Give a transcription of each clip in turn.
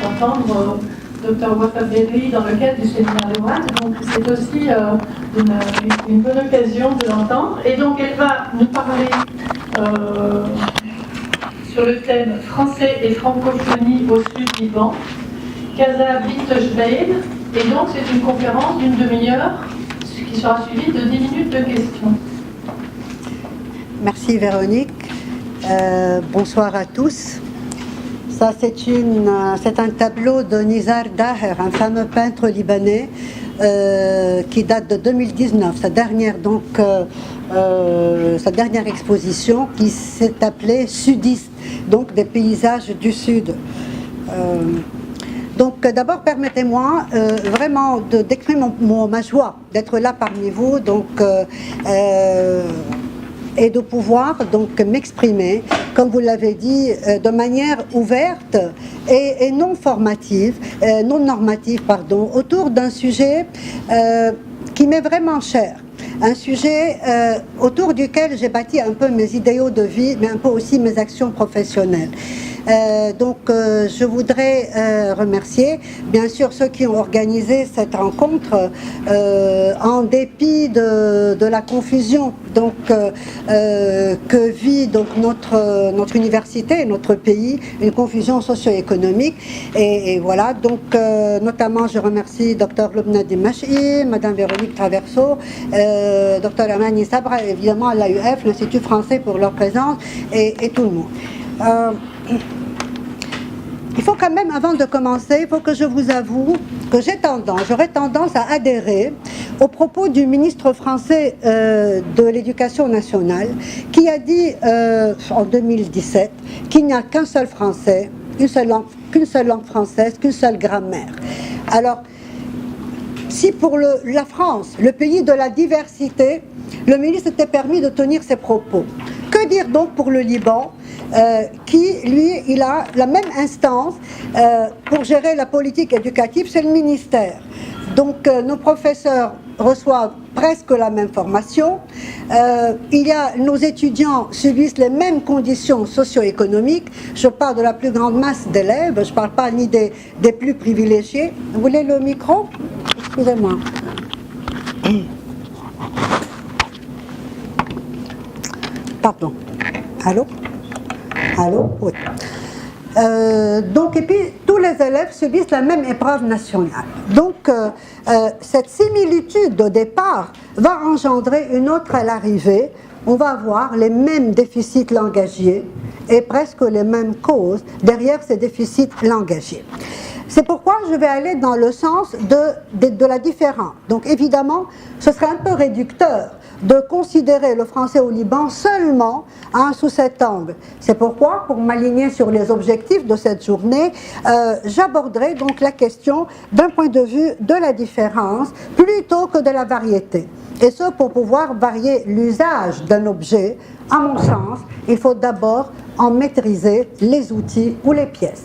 d'entendre Dr Wafa Berri dans le cadre du séminaire de Ouad. Donc c'est aussi une bonne occasion de l'entendre. Et donc elle va nous parler sur le thème français et francophonie au sud Liban, Casa Bint Jbeil. Et donc c'est une conférence d'une demi-heure qui sera suivie de 10 minutes de questions. Merci Véronique. Bonsoir à tous. Ça, c'est un tableau de Nizar Daher, un fameux peintre libanais qui date de 2019. Sa dernière exposition qui s'est appelée Sudiste, donc des paysages du Sud. Donc d'abord, permettez-moi vraiment d'exprimer ma joie d'être là parmi vous. Et de pouvoir donc m'exprimer, comme vous l'avez dit, de manière ouverte et non formative, non normative, pardon, autour d'un sujet qui m'est vraiment cher. Un sujet autour duquel j'ai bâti un peu mes idéaux de vie, mais un peu aussi mes actions professionnelles. Je voudrais remercier bien sûr ceux qui ont organisé cette rencontre en dépit de la confusion que vit donc notre université, notre pays, une confusion socio-économique et voilà donc notamment je remercie Dr Lubna Dimashi, Madame Véronique Traverso, Dr Amani Sabra, évidemment à l'AUF, l'Institut français pour leur présence et tout le monde. Il faut quand même, avant de commencer, il faut que je vous avoue que j'aurais tendance à adhérer aux propos du ministre français de l'Éducation nationale qui a dit en 2017 qu'il n'y a qu'un seul français, qu'une seule langue française, qu'une seule grammaire. Alors, si pour la France, le pays de la diversité, le ministre s'était permis de tenir ses propos, que dire donc pour le Liban qui, lui, il a la même instance pour gérer la politique éducative, c'est le ministère. Donc, nos professeurs reçoivent presque la même formation. Nos étudiants subissent les mêmes conditions socio-économiques. Je parle de la plus grande masse d'élèves, je ne parle pas ni des plus privilégiés. Vous voulez le micro? Excusez-moi. Pardon. Allô? Allô? Oui. Et puis, tous les élèves subissent la même épreuve nationale. Donc, cette similitude de départ va engendrer une autre à l'arrivée. On va avoir les mêmes déficits langagiers et presque les mêmes causes derrière ces déficits langagiers. C'est pourquoi je vais aller dans le sens de la différence. Donc, évidemment, ce serait un peu réducteur de considérer le français au Liban seulement sous cet angle. C'est pourquoi, pour m'aligner sur les objectifs de cette journée, j'aborderai donc la question d'un point de vue de la différence plutôt que de la variété. Et ce, pour pouvoir varier l'usage d'un objet, à mon sens, il faut d'abord en maîtriser les outils ou les pièces.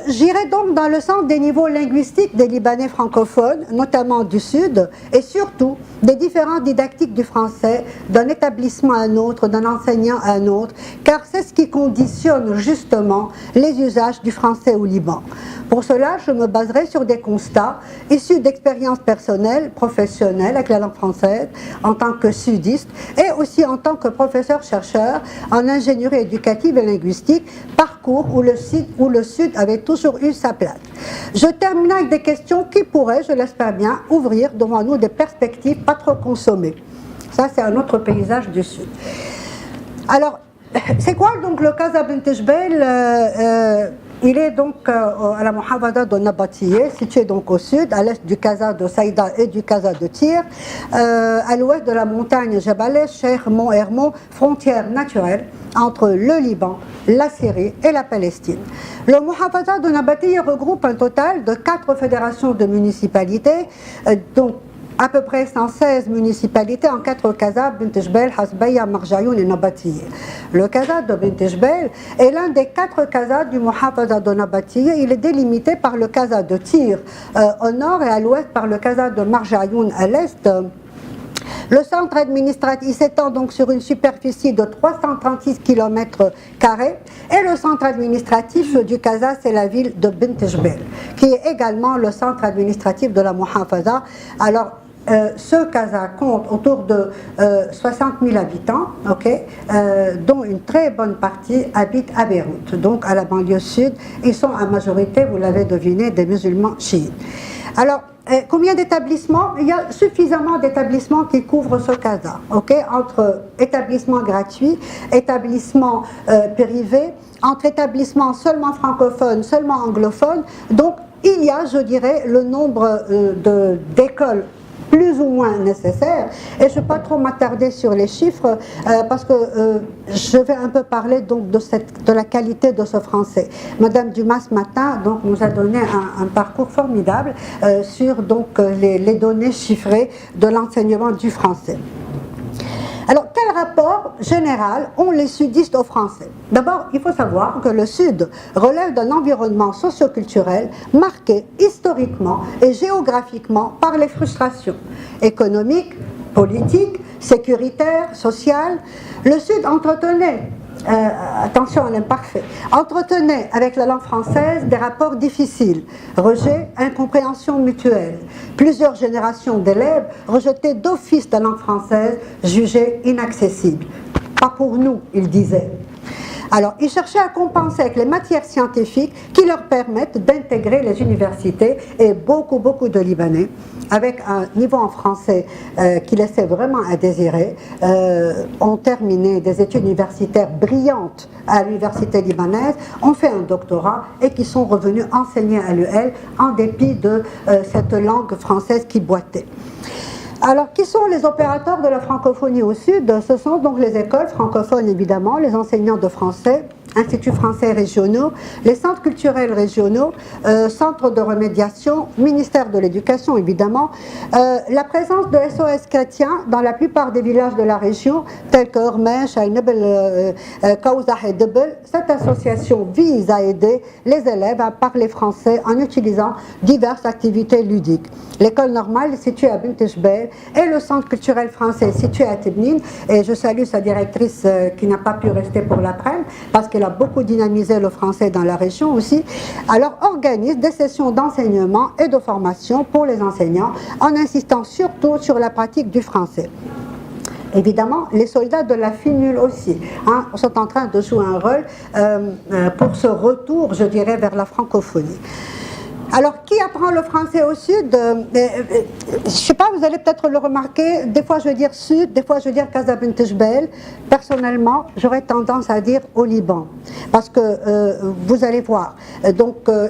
J'irai donc dans le sens des niveaux linguistiques des Libanais francophones, notamment du Sud, et surtout des différentes didactiques du français, d'un établissement à un autre, d'un enseignant à un autre, car c'est ce qui conditionne justement les usages du français au Liban. Pour cela, je me baserai sur des constats issus d'expériences personnelles, professionnelles avec la langue française, en tant que sudiste, et aussi en tant que professeur-chercheur en ingénierie éducative et linguistique, parcours où le Sud avait toujours eu sa place. Je termine avec des questions qui pourraient, je l'espère bien, ouvrir devant nous des perspectives pas trop consommées. Ça, c'est un autre paysage du Sud. Alors, c'est quoi donc le Casa Bint Jbeil? Il est donc à la Muhafada de Nabatieh, situé donc au sud, à l'est du Casa de Saïda et du Casa de Tyr, à l'ouest de la montagne Jabal Cheikh Mont Hermon, frontière naturelle entre le Liban, la Syrie et la Palestine. Le Muhafada de Nabatieh regroupe un total de 4 fédérations de municipalités, dont à peu près 116 municipalités en 4 Casa, Bint Jbeil, Hasbaya, Marjayoun et Nabatieh. Le Casa de Bint Jbeil est l'un des 4 Casas du Muhafada de Nabatieh. Il est délimité par le Casa de Tyr au nord et à l'ouest par le Casa de Marjayoun à l'est. Le centre administratif s'étend donc sur une superficie de 336 km², et le centre administratif du Casa, c'est la ville de Bint Jbel, qui est également le centre administratif de la Muhafaza. Alors, ce Casa compte autour de 60 000 habitants, dont une très bonne partie habite à Beyrouth, donc à la banlieue sud. Ils sont à majorité, vous l'avez deviné, des musulmans chiites. Alors, combien d'établissements? Il y a suffisamment d'établissements qui couvrent ce Casa, entre établissements gratuits, établissements privés, entre établissements seulement francophones, seulement anglophones. Donc, il y a, je dirais, le nombre d'écoles plus ou moins nécessaire, et je ne vais pas trop m'attarder sur les chiffres parce que je vais un peu parler donc de la qualité de ce français. Madame Dumas ce matin donc, nous a donné un parcours formidable sur donc, les données chiffrées de l'enseignement du français. Alors, quel rapport général ont les sudistes au français? D'abord, il faut savoir que le Sud relève d'un environnement socioculturel marqué historiquement et géographiquement par les frustrations économiques, politiques, sécuritaires, sociales. Le Sud entretenait, attention à l'imparfait, entretenait avec la langue française des rapports difficiles, rejet, incompréhension mutuelle. Plusieurs générations d'élèves rejetaient d'office la langue française, jugée inaccessible. Pas pour nous, ils disaient. Alors, ils cherchaient à compenser avec les matières scientifiques qui leur permettent d'intégrer les universités, et beaucoup de Libanais, avec un niveau en français qui laissait vraiment à désirer, ont terminé des études universitaires brillantes à l'université libanaise, ont fait un doctorat et qui sont revenus enseigner à l'UL en dépit de cette langue française qui boitait. Alors, qui sont les opérateurs de la francophonie au Sud? Ce sont donc les écoles francophones, évidemment, les enseignants de français, instituts français régionaux, les centres culturels régionaux, centres de remédiation, ministère de l'éducation, évidemment, la présence de SOS chrétiens dans la plupart des villages de la région, tels que Hormesh, Aïnebel, Kaouza et Debel. Cette association vise à aider les élèves à parler français en utilisant diverses activités ludiques. L'école normale est située à Bint Jbel et le centre culturel français est situé à Tebnine, et je salue sa directrice qui n'a pas pu rester pour l'après-midi parce qu'elle a beaucoup dynamisé le français dans la région aussi. Alors organise des sessions d'enseignement et de formation pour les enseignants en insistant surtout sur la pratique du français. Évidemment, les soldats de la FINUL aussi sont en train de jouer un rôle pour ce retour, je dirais, vers la francophonie. Alors, qui apprend le français au Sud? Je ne sais pas, vous allez peut-être le remarquer, des fois je vais dire Sud, des fois je vais dire Casa Bint Jbel. Personnellement, j'aurais tendance à dire au Liban, parce que vous allez voir, donc un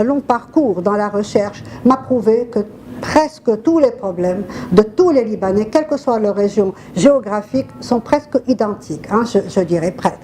long parcours dans la recherche m'a prouvé que presque tous les problèmes de tous les Libanais, quelle que soit leur région géographique, sont presque identiques, je dirais presque.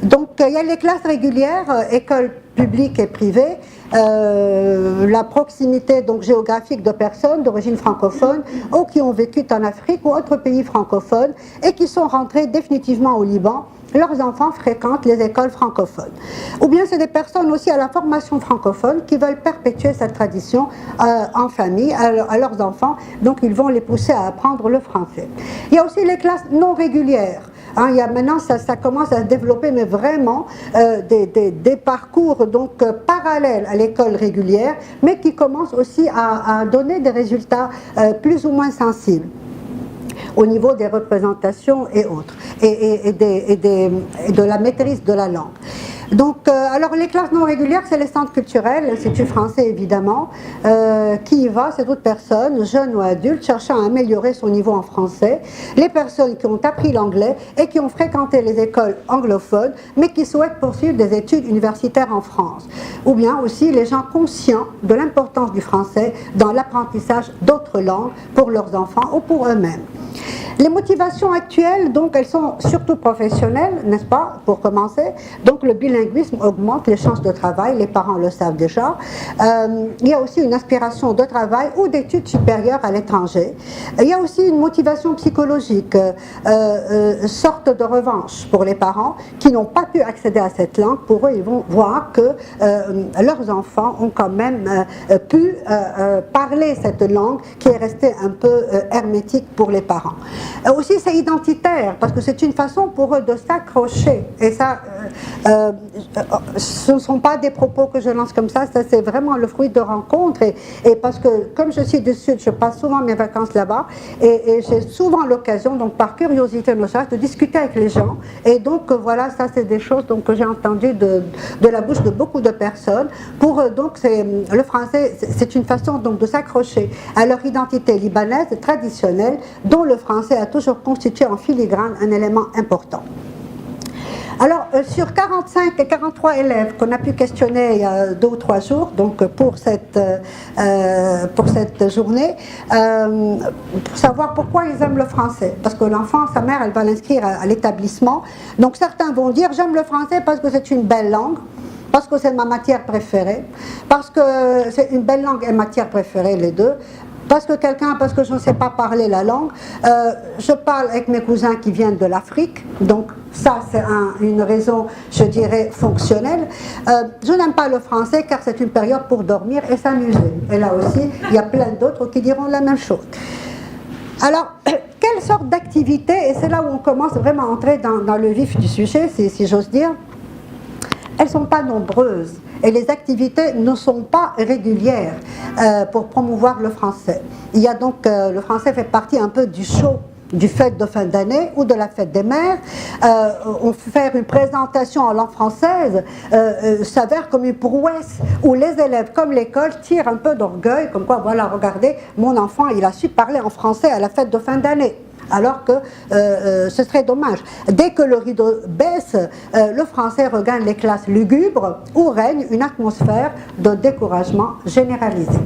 Donc il y a les classes régulières, écoles publiques et privées, la proximité donc géographique de personnes d'origine francophone ou qui ont vécu en Afrique ou autres pays francophones et qui sont rentrés définitivement au Liban. Leurs enfants fréquentent les écoles francophones. Ou bien c'est des personnes aussi à la formation francophone qui veulent perpétuer cette tradition en famille, à leurs enfants, donc ils vont les pousser à apprendre le français. Il y a aussi les classes non régulières. Maintenant, ça commence à se développer, mais vraiment des parcours donc parallèles à l'école régulière, mais qui commencent aussi à donner des résultats plus ou moins sensibles au niveau des représentations et autres, et de la maîtrise de la langue. Donc, alors les classes non régulières, c'est les centres culturels, l'Institut français évidemment, qui y va, c'est toute personne, jeune ou adulte, cherchant à améliorer son niveau en français, les personnes qui ont appris l'anglais et qui ont fréquenté les écoles anglophones, mais qui souhaitent poursuivre des études universitaires en France, ou bien aussi les gens conscients de l'importance du français dans l'apprentissage d'autres langues pour leurs enfants ou pour eux-mêmes. Les motivations actuelles, donc, elles sont surtout professionnelles, n'est-ce pas, pour commencer. Donc, le bilinguisme augmente les chances de travail, les parents le savent déjà. Il y a aussi une aspiration de travail ou d'études supérieures à l'étranger. Il y a aussi une motivation psychologique, sorte de revanche pour les parents qui n'ont pas pu accéder à cette langue. Pour eux, ils vont voir que leurs enfants ont quand même pu parler cette langue qui est restée un peu hermétique pour les parents. Aussi, c'est identitaire, parce que c'est une façon pour eux de s'accrocher. Et ça, ce ne sont pas des propos que je lance comme ça c'est vraiment le fruit de rencontres. Et parce que, comme je suis du Sud, je passe souvent mes vacances là-bas, et j'ai souvent l'occasion, donc par curiosité de discuter avec les gens. Et donc, voilà, ça, c'est des choses donc, que j'ai entendues de la bouche de beaucoup de personnes. Pour eux, donc, le français, c'est une façon donc, de s'accrocher à leur identité libanaise traditionnelle, dont le français a toujours constitué en filigrane un élément important. Alors, sur 45 et 43 élèves qu'on a pu questionner il y a 2 ou 3 jours, donc pour cette journée, pour savoir pourquoi ils aiment le français. Parce que l'enfant, sa mère, elle va l'inscrire à l'établissement. Donc certains vont dire, j'aime le français parce que c'est une belle langue, parce que c'est ma matière préférée, parce que c'est une belle langue et matière préférée, les deux. Parce que je ne sais pas parler la langue, je parle avec mes cousins qui viennent de l'Afrique, donc ça c'est une raison, je dirais, fonctionnelle. Je n'aime pas le français car c'est une période pour dormir et s'amuser. Et là aussi, il y a plein d'autres qui diront la même chose. Alors, quelle sorte d'activité, et c'est là où on commence vraiment à entrer dans le vif du sujet, si j'ose dire, elles ne sont pas nombreuses. Et les activités ne sont pas régulières pour promouvoir le français. Il y a donc, le français fait partie un peu du show du fête de fin d'année ou de la fête des mères. On fait faire une présentation en langue française s'avère comme une prouesse où les élèves comme l'école tirent un peu d'orgueil, comme quoi voilà, regardez, mon enfant il a su parler en français à la fête de fin d'année. Alors que ce serait dommage. Dès que le rideau baisse, le français regagne les classes lugubres où règne une atmosphère de découragement généralisé.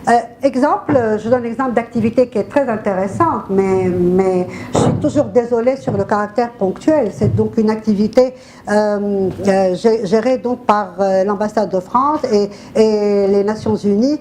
Je donne l'exemple d'activité qui est très intéressante, mais je suis toujours désolée sur le caractère ponctuel. C'est donc une activité gérée donc par l'ambassade de France et les Nations Unies.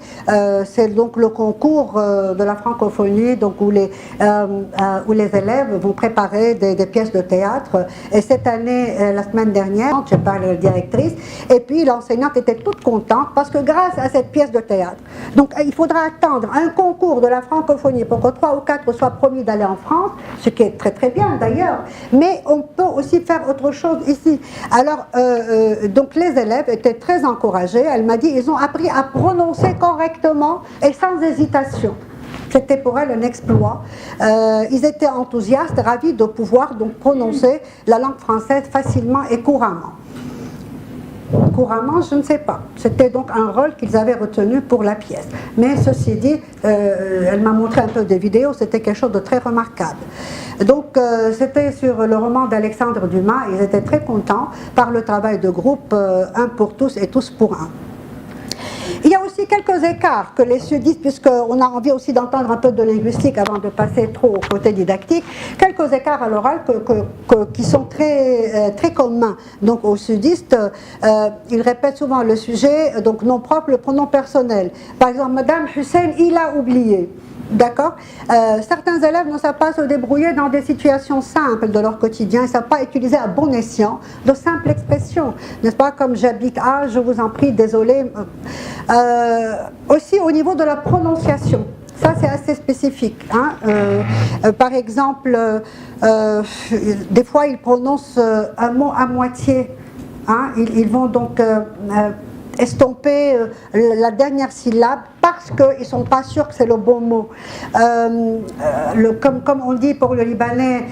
C'est donc le concours de la francophonie, donc où les élèves vont préparer des pièces de théâtre. Et cette année, la semaine dernière, j'ai parlé à la directrice, et puis l'enseignante était toute contente parce que grâce à cette pièce de théâtre, donc il faudra attendre un concours de la francophonie pour que 3 ou 4 soient promis d'aller en France, ce qui est très très bien d'ailleurs, mais on peut aussi faire autre chose ici. Alors, donc les élèves étaient très encouragés. Elle m'a dit, ils ont appris à prononcer correctement et sans hésitation. C'était pour elle un exploit. Ils étaient enthousiastes, ravis de pouvoir donc prononcer la langue française facilement et couramment. Couramment, je ne sais pas. C'était donc un rôle qu'ils avaient retenu pour la pièce. Mais ceci dit, elle m'a montré un peu des vidéos, c'était quelque chose de très remarquable. Donc, c'était sur le roman d'Alexandre Dumas, ils étaient très contents par le travail de groupe, un pour tous et tous pour un. Il y a aussi quelques écarts que les sudistes, puisqu'on a envie aussi d'entendre un peu de linguistique avant de passer trop au côté didactique, quelques écarts à l'oral qui sont très, très communs. Donc aux sudistes, ils répètent souvent le sujet, donc nom propre, le pronom personnel. Par exemple, Madame Hussein, il a oublié. D'accord. Certains élèves ne savent pas se débrouiller dans des situations simples de leur quotidien, ils ne savent pas utiliser à bon escient de simples expressions, n'est-ce pas, comme j'habite à, je vous en prie, désolé. Aussi au niveau de la prononciation, ça c'est assez spécifique. Hein. Par exemple, des fois ils prononcent un mot à moitié. Hein. Ils vont donc estomper la dernière syllabe parce qu'ils ne sont pas sûrs que c'est le bon mot. Comme on dit pour le Libanais,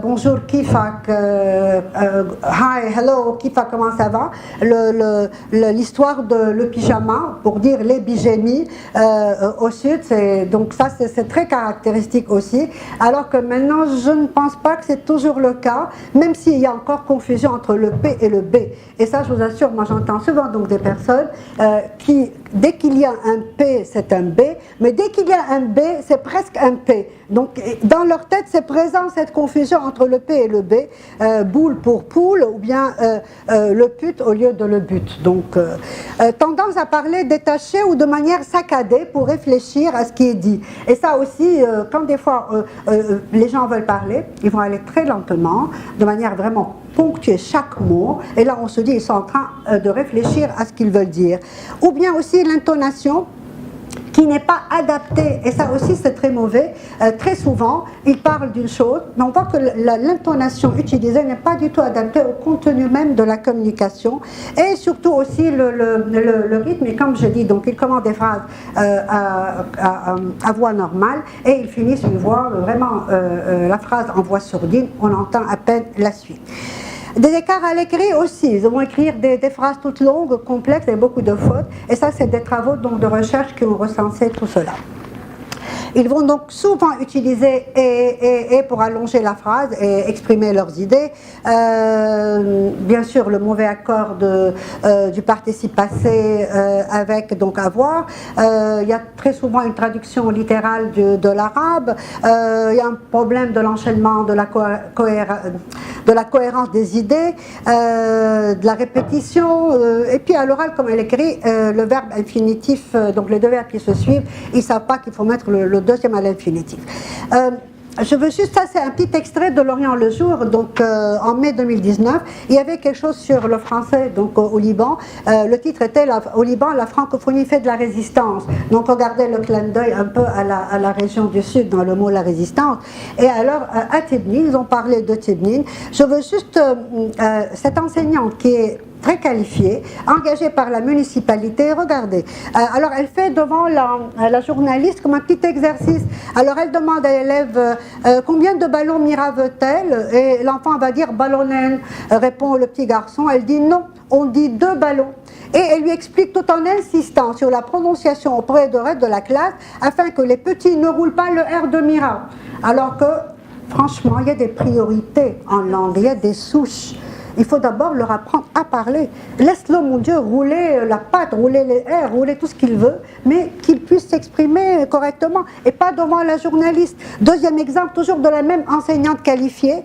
bonjour, kifak, hi, hello, kifak, comment ça va? L'histoire de le pyjama, pour dire les bijémies, au sud, donc ça c'est très caractéristique aussi, alors que maintenant je ne pense pas que c'est toujours le cas, même s'il y a encore confusion entre le P et le B. Et ça, je vous assure, moi j'entends souvent donc des personnes qui dès qu'il y a un P, c'est un B, mais dès qu'il y a un B, c'est presque un P. Donc, dans leur tête, c'est présent cette confusion entre le P et le B, boule pour poule, ou bien le pute au lieu de le but. Donc, tendance à parler détaché ou de manière saccadée pour réfléchir à ce qui est dit. Et ça aussi, quand des fois les gens veulent parler, ils vont aller très lentement, de manière vraiment ponctuer chaque mot, et là on se dit ils sont en train de réfléchir à ce qu'ils veulent dire. Ou bien aussi l'intonation qui n'est pas adaptée, et ça aussi c'est très mauvais. Très souvent, ils parlent d'une chose, mais on voit que l'intonation utilisée n'est pas du tout adaptée au contenu même de la communication, et surtout aussi le rythme, et comme je dis, donc ils commencent des phrases à voix normale, et ils finissent une voix, vraiment la phrase en voix sourdine, on entend à peine la suite. Des écarts à l'écrit aussi, ils vont écrire des phrases toutes longues, complexes et beaucoup de fautes, et ça c'est des travaux donc, de recherche qui ont recensé tout cela. Ils vont donc souvent utiliser et pour allonger la phrase et exprimer leurs idées. Bien sûr, le mauvais accord du participe passé avec donc avoir. Il y a très souvent une traduction littérale de l'arabe. Il y a un problème de l'enchaînement, de la cohérence des idées, de la répétition. Et puis à l'oral, comme elle écrit, le verbe infinitif, donc les deux verbes qui se suivent, ils ne savent pas qu'il faut mettre le deuxième à l'infinitif. Je veux juste, ça c'est un petit extrait de L'Orient le jour, donc en mai 2019, il y avait quelque chose sur le français donc au Liban, le titre était au Liban, la francophonie fait de la résistance, donc regardez le clin d'œil un peu à la région du sud dans le mot la résistance, et alors à Tebnine, ils ont parlé de Tebnine, je veux juste, cette enseignante qui est très qualifiée, engagée par la municipalité. Regardez, alors elle fait devant la journaliste comme un petit exercice. Alors elle demande à l'élève combien de ballons Mira veut-elle, et l'enfant va dire ballonnel, répond le petit garçon. Elle dit non, on dit 2 ballons. Et elle lui explique tout en insistant sur la prononciation auprès du reste de la classe afin que les petits ne roulent pas le R de Mira. Alors que, franchement, il y a des priorités en langue, il y a des souches. Il faut d'abord leur apprendre à parler. Laisse-le, mon Dieu, rouler la patte, rouler les airs, rouler tout ce qu'il veut, mais qu'il puisse s'exprimer correctement et pas devant la journaliste. Deuxième exemple, toujours de la même enseignante qualifiée.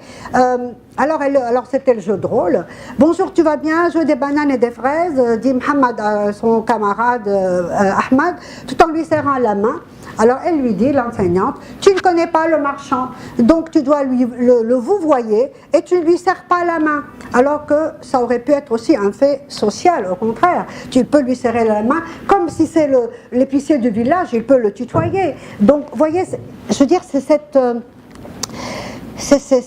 Alors c'était le jeu de rôle. Bonjour, tu vas bien? Jeu des bananes et des fraises, dit Mohamed à son camarade Ahmad, tout en lui serrant la main. Alors elle lui dit, l'enseignante, tu ne connais pas le marchand, donc tu dois le vouvoyer et tu ne lui serres pas la main. Alors que ça aurait pu être aussi un fait social, au contraire. Tu peux lui serrer la main, comme si c'est l'épicier du village, il peut le tutoyer. Donc, vous voyez, je veux dire, c'est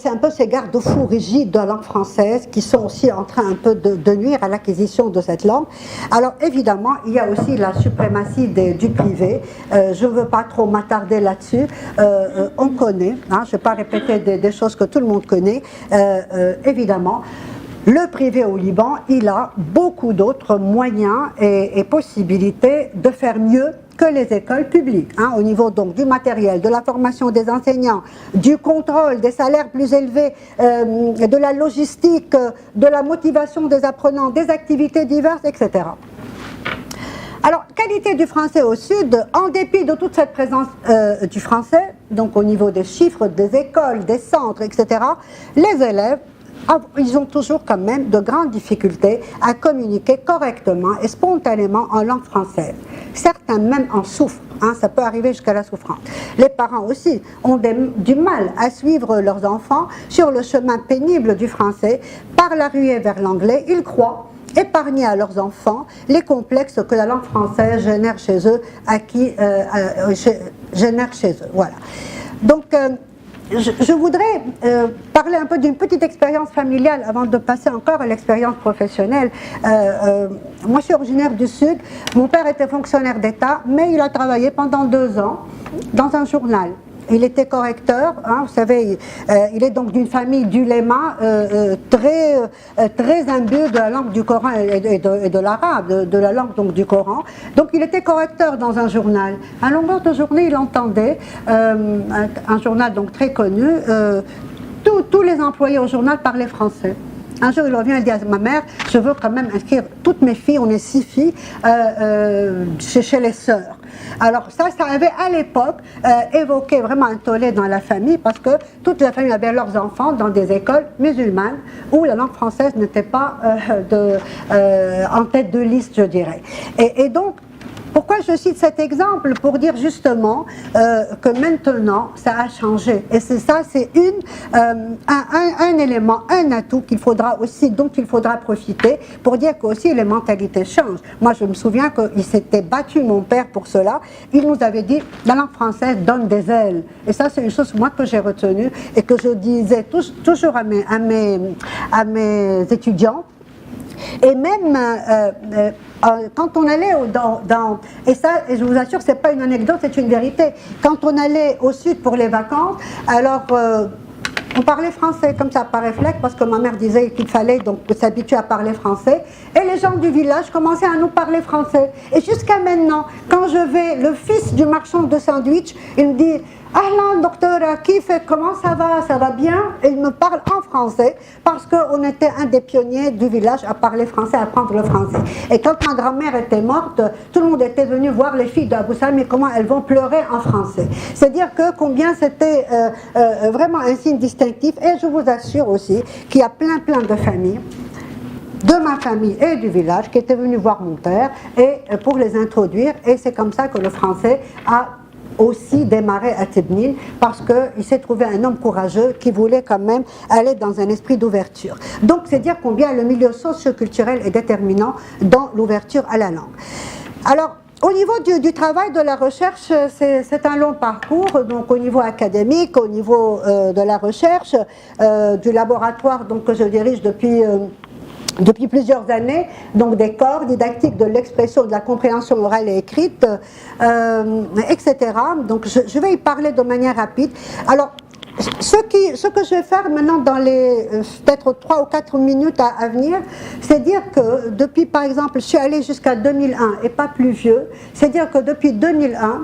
un peu ces garde-fous rigides de la langue française qui sont aussi en train un peu de nuire à l'acquisition de cette langue. Alors évidemment, il y a aussi la suprématie du privé. Je ne veux pas trop m'attarder là-dessus. On connaît, hein, je ne vais pas répéter des choses que tout le monde connaît. Évidemment, le privé au Liban, il a beaucoup d'autres moyens et possibilités de faire mieux que les écoles publiques, hein, au niveau donc du matériel, de la formation des enseignants, du contrôle, des salaires plus élevés, de la logistique, de la motivation des apprenants, des activités diverses, etc. Alors, qualité du français au Sud, en dépit de toute cette présence du français, donc au niveau des chiffres, des écoles, des centres, etc., les élèves, ils ont toujours quand même de grandes difficultés à communiquer correctement et spontanément en langue française. Certains même en souffrent, hein, ça peut arriver jusqu'à la souffrance. Les parents aussi ont du mal à suivre leurs enfants sur le chemin pénible du français. Par la ruée vers l'anglais, ils croient épargner à leurs enfants les complexes que la langue française génère chez eux, génère chez eux. Voilà. Donc, je voudrais parler un peu d'une petite expérience familiale avant de passer encore à l'expérience professionnelle. Moi, je suis originaire du Sud. Mon père était fonctionnaire d'État, mais il a travaillé pendant 2 ans dans un journal. Il était correcteur, hein, vous savez, il est donc d'une famille d'ulémas très imbue de la langue du Coran et de l'arabe, de la langue donc du Coran. Donc il était correcteur dans un journal. À longueur de journée, il entendait un journal donc très connu. Tous les employés au journal parlaient français. Un jour, il revient, il dit à ma mère, je veux quand même inscrire toutes mes filles, on est 6 filles, chez les sœurs. Alors ça avait à l'époque évoqué vraiment un tollé dans la famille parce que toute la famille avait leurs enfants dans des écoles musulmanes où la langue française n'était pas en tête de liste, je dirais. Et donc, pourquoi je cite cet exemple? Pour dire justement que maintenant, ça a changé. Et c'est ça, c'est un élément, un atout dont il faudra profiter pour dire que aussi les mentalités changent. Moi, je me souviens qu'il s'était battu, mon père, pour cela. Il nous avait dit, la langue française donne des ailes. Et ça, c'est une chose, moi, que j'ai retenue et que je disais toujours à mes étudiants. Et même quand on allait et ça, et je vous assure, c'est pas une anecdote, c'est une vérité. Quand on allait au sud pour les vacances, alors on parlait français comme ça par réflexe parce que ma mère disait qu'il fallait donc s'habituer à parler français. Et les gens du village commençaient à nous parler français. Et jusqu'à maintenant, quand je vais, le fils du marchand de sandwich, il me dit Ahlan, docteur Akif, comment ça va? Ça va bien? Et il me parle en français parce qu'on était un des pionniers du village à parler français, à apprendre le français. Et quand ma grand-mère était morte, tout le monde était venu voir les filles d'Abou Salam et comment elles vont pleurer en français. C'est-à-dire que combien c'était vraiment un signe distinctif. Et je vous assure aussi qu'il y a plein de familles de ma famille et du village qui étaient venus voir mon père et pour les introduire. Et c'est comme ça que le français a aussi démarré à Tebnil parce qu'il s'est trouvé un homme courageux qui voulait quand même aller dans un esprit d'ouverture. Donc c'est dire combien le milieu socio-culturel est déterminant dans l'ouverture à la langue. Alors, au niveau du travail de la recherche, c'est un long parcours, donc au niveau académique, au niveau de la recherche, du laboratoire donc, que je dirige depuis plusieurs années, donc des corps didactiques de l'expression, de la compréhension orale et écrite, etc. Donc je vais y parler de manière rapide. Alors, ce que je vais faire maintenant dans les peut-être 3 ou 4 minutes à venir, c'est dire que depuis, par exemple, je suis allée jusqu'à 2001 et pas plus vieux, c'est dire que depuis 2001,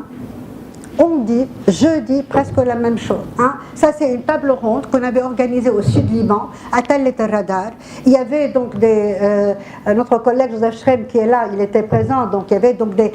je dis presque la même chose. Hein. Ça, c'est une table ronde qu'on avait organisée au Sud-Liban, à Tel et Radar. Il y avait donc notre collègue Joseph Schrem qui est là, il était présent, donc il y avait donc des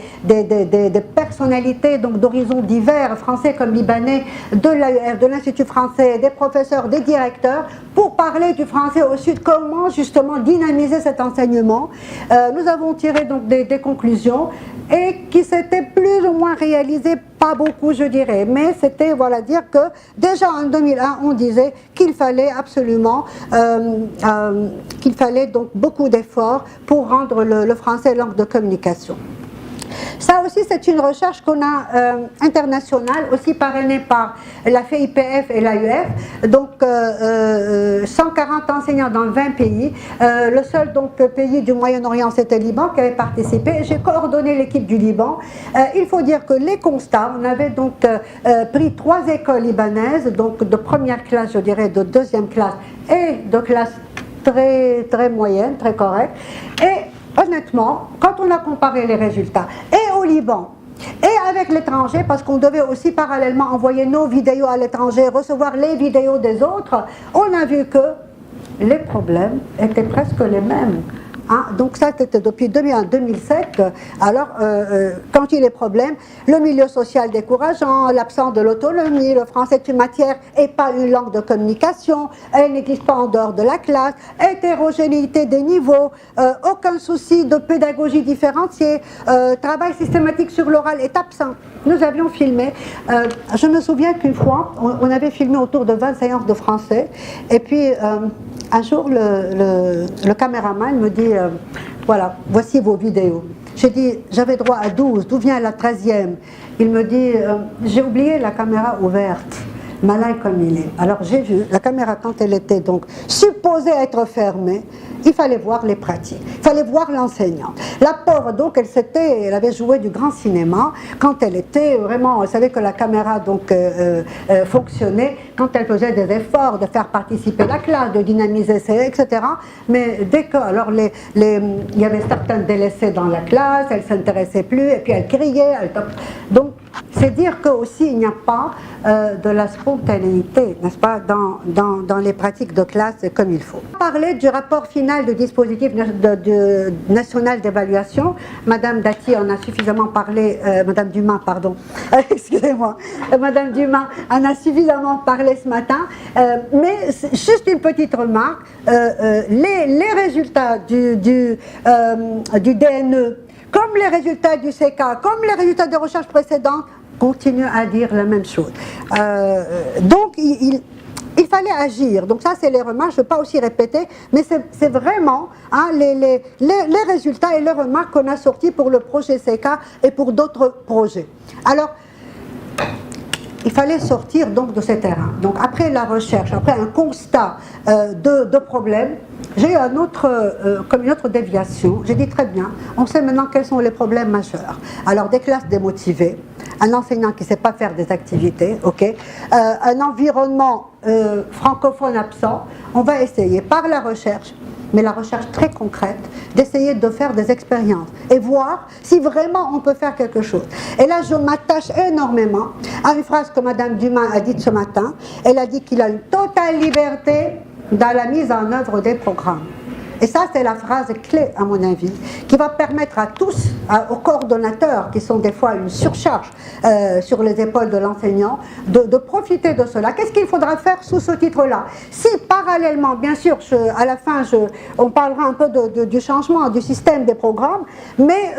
personnalités d'horizons divers, français comme libanais, de l'AEF, de l'Institut français, des professeurs, des directeurs, pour parler du français au Sud, comment justement dynamiser cet enseignement. Nous avons tiré donc des conclusions et qui s'étaient plus ou moins réalisées, pas beaucoup je dirais, mais c'était voilà dire que déjà en 2001 on disait qu'il fallait absolument, qu'il fallait donc beaucoup d'efforts pour rendre le français langue de communication. Ça aussi, c'est une recherche qu'on a internationale, aussi parrainée par la FIPF et l'AUF, donc 140 enseignants dans 20 pays. Le seul donc, pays du Moyen-Orient, c'était le Liban qui avait participé. J'ai coordonné l'équipe du Liban. Il faut dire que les constats, on avait donc pris 3 écoles libanaises, donc de première classe, je dirais, de deuxième classe et de classe très moyenne, très correcte. Et honnêtement, quand on a comparé les résultats, et au Liban, et avec l'étranger, parce qu'on devait aussi parallèlement envoyer nos vidéos à l'étranger, recevoir les vidéos des autres, on a vu que les problèmes étaient presque les mêmes. Hein, donc ça c'était depuis 2001-2007. Alors quand il y a des problèmes, le milieu social décourageant, l'absence de l'autonomie, le français est une matière et pas une langue de communication, elle n'existe pas en dehors de la classe, hétérogénéité des niveaux, aucun souci de pédagogie différenciée, travail systématique sur l'oral est absent. Nous avions filmé, je me souviens qu'une fois, on avait filmé autour de 20 séances de français, et puis un jour le caméraman me dit voilà, voici vos vidéos. J'ai dit, j'avais droit à 12, d'où vient la 13e? Il me dit, j'ai oublié la caméra ouverte. Malin comme il est. Alors j'ai vu la caméra quand elle était donc supposée être fermée, il fallait voir les pratiques, il fallait voir l'enseignante. La pauvre, donc, elle avait joué du grand cinéma quand elle était vraiment, vous savez que la caméra donc fonctionnait quand elle faisait des efforts de faire participer la classe, de dynamiser, etc. Mais dès que, alors il y avait certains délaissés dans la classe, elle ne s'intéressait plus, et puis elle criait, donc c'est dire que aussi il n'y a pas de la spontanéité, n'est-ce pas, dans les pratiques de classe comme il faut. Parler du rapport final du dispositif national d'évaluation, Madame Dati en a suffisamment parlé, Madame Dumas, pardon, excusez-moi, Madame Dumas en a suffisamment parlé ce matin, mais juste une petite remarque, les résultats du DNE, comme les résultats du CK, comme les résultats des recherches précédentes, continuent à dire la même chose. Donc, il fallait agir. Donc ça, c'est les remarques, je ne vais pas aussi répéter, mais c'est vraiment les résultats et les remarques qu'on a sortis pour le projet CK et pour d'autres projets. Alors, il fallait sortir donc de ce terrain. Donc après la recherche, après un constat de problèmes, j'ai eu comme une autre déviation. J'ai dit très bien, on sait maintenant quels sont les problèmes majeurs. Alors des classes démotivées, un enseignant qui ne sait pas faire des activités, un environnement francophone absent. On va essayer par la recherche, mais la recherche très concrète, d'essayer de faire des expériences et voir si vraiment on peut faire quelque chose. Et là, je m'attache énormément à une phrase que Madame Dumas a dite ce matin. Elle a dit qu'il a une totale liberté dans la mise en œuvre des programmes. Et ça, c'est la phrase clé, à mon avis, qui va permettre à tous, aux coordonnateurs, qui sont des fois une surcharge sur les épaules de l'enseignant, de profiter de cela. Qu'est-ce qu'il faudra faire sous ce titre-là? Si, parallèlement, bien sûr, à la fin, on parlera un peu du changement du système des programmes, mais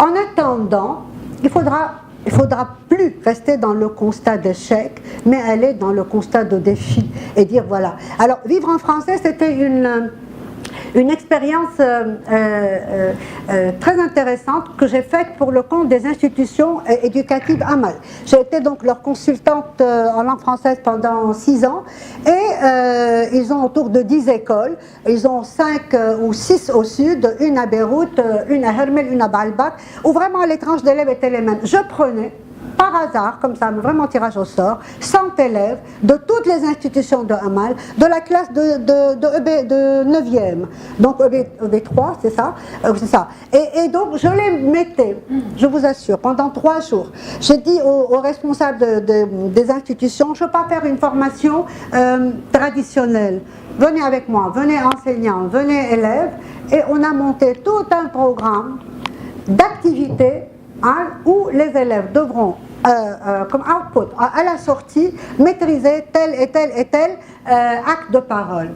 en attendant, il faudra plus rester dans le constat d'échec, mais aller dans le constat de défi et dire voilà. Alors, vivre en français, c'était une expérience très intéressante que j'ai faite pour le compte des institutions éducatives AMAL. J'ai été donc leur consultante en langue française pendant 6 ans et ils ont autour de 10 écoles. Ils ont 5 ou 6 au sud, une à Beyrouth, une à Hermel, une à Baalbek, où vraiment les tranches d'élèves étaient les mêmes. Je prenais par hasard, comme ça, vraiment tirage au sort, 100 élèves de toutes les institutions de Amal, de la classe de 9e, donc EB3, c'est ça, c'est ça. Et donc, je les mettais, je vous assure, pendant 3 jours. J'ai dit aux responsables des institutions, je ne veux pas faire une formation traditionnelle. Venez avec moi, venez enseignants, venez élèves, et on a monté tout un programme d'activités où les élèves devront, comme output, à la sortie, maîtriser tel et tel et tel acte de parole.